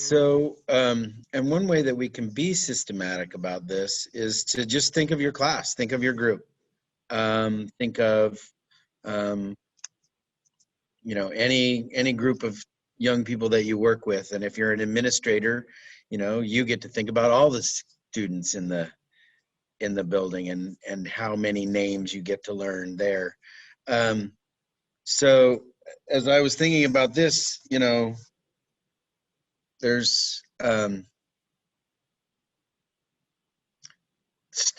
So, and one way that we can be systematic about this is to just think of your class, think of your group, think of, um, any group of young people that you work with. And if you're an administrator, you get to think about all the students in the building and how many names you get to learn there. Um, so as I was thinking about this, there's,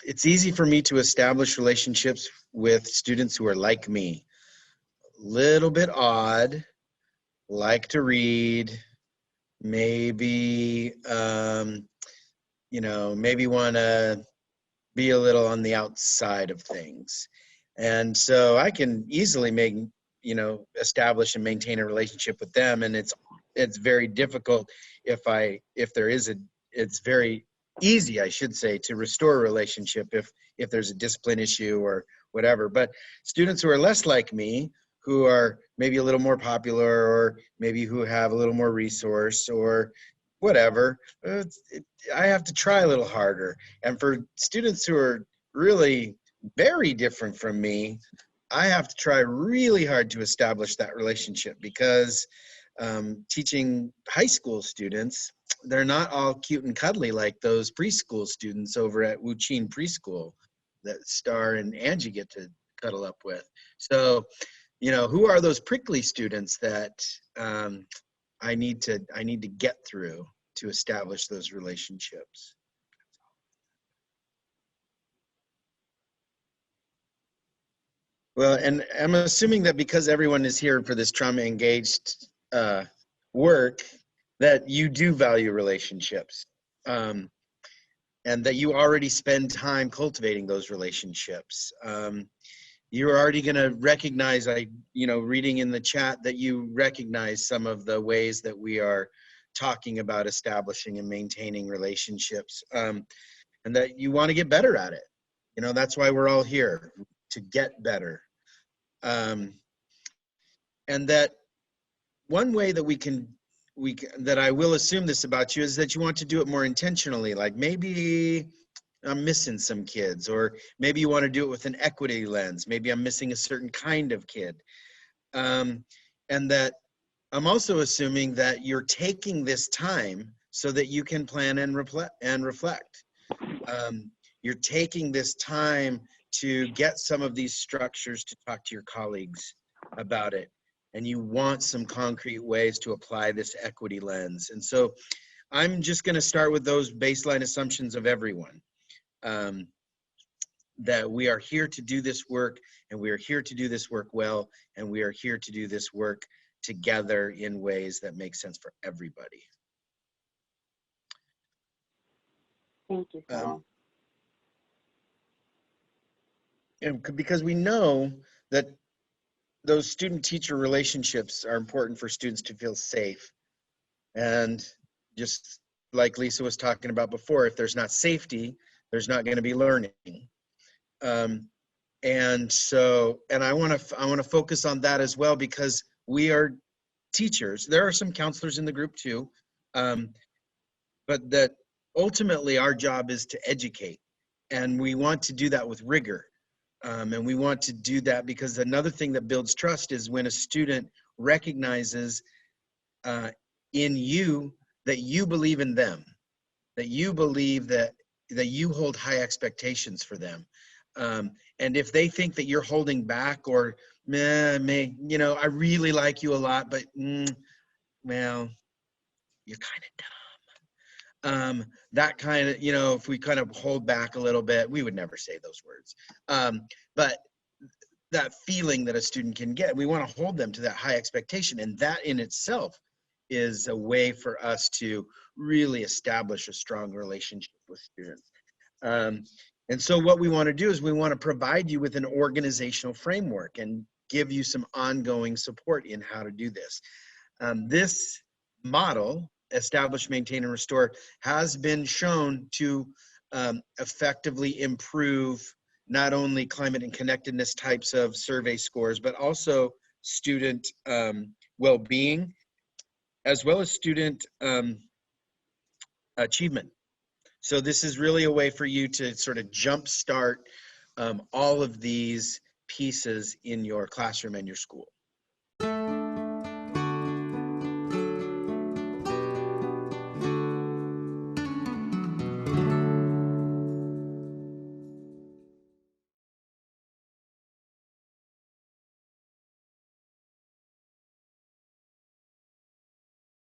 it's easy for me to establish relationships with students who are like me, little bit odd, like to read, maybe, maybe want to be a little on the outside of things. And so I can easily establish and maintain a relationship with them. And it's very difficult it's very easy, I should say, to restore a relationship if there's a discipline issue or whatever. But students who are less like me, who are maybe a little more popular, or maybe who have a little more resource or whatever, I have to try a little harder. And for students who are really very different from me, I have to try really hard to establish that relationship, because teaching high school students, they're not all cute and cuddly like those preschool students over at Wuching Preschool that Star and Angie get to cuddle up with. So, who are those prickly students that I need to get through to establish those relationships? Well, and I'm assuming that because everyone is here for this trauma engaged work, that you do value relationships, and that you already spend time cultivating those relationships. You're already going to recognize, reading in the chat, that you recognize some of the ways that we are talking about establishing and maintaining relationships, and that you want to get better at it. That's why we're all here, to get better. And that one way that that I will assume this about you is that you want to do it more intentionally. Like, maybe I'm missing some kids, or maybe you want to do it with an equity lens. Maybe I'm missing a certain kind of kid. And that I'm also assuming that you're taking this time so that you can plan and reflect. You're taking this time to get some of these structures to talk to your colleagues about it. And you want some concrete ways to apply this equity lens. And so I'm just going to start with those baseline assumptions of everyone. That we are here to do this work, and we are here to do this work well, and we are here to do this work together in ways that make sense for everybody. Thank you, Saul. And because we know that those student-teacher relationships are important for students to feel safe. And just like Lisa was talking about before, if there's not safety, there's not going to be learning. And I want to focus on that as well, because we are teachers. There are some counselors in the group too, but that ultimately our job is to educate, and we want to do that with rigor. And we want to do that because another thing that builds trust is when a student recognizes in you that you believe in them, that you believe that you hold high expectations for them. And if they think that you're holding back, or, I really like you a lot, but, well, you're kind of dumb. That kind of, if we kind of hold back a little bit, we would never say those words. But that feeling that a student can get, we want to hold them to that high expectation. And that in itself is a way for us to really establish a strong relationship with students. And so what we want to do is we want to provide you with an organizational framework and give you some ongoing support in how to do this. This model, establish, maintain, and restore, has been shown to effectively improve not only climate and connectedness types of survey scores, but also student well-being, as well as student achievement. So this is really a way for you to sort of jumpstart all of these pieces in your classroom and your school.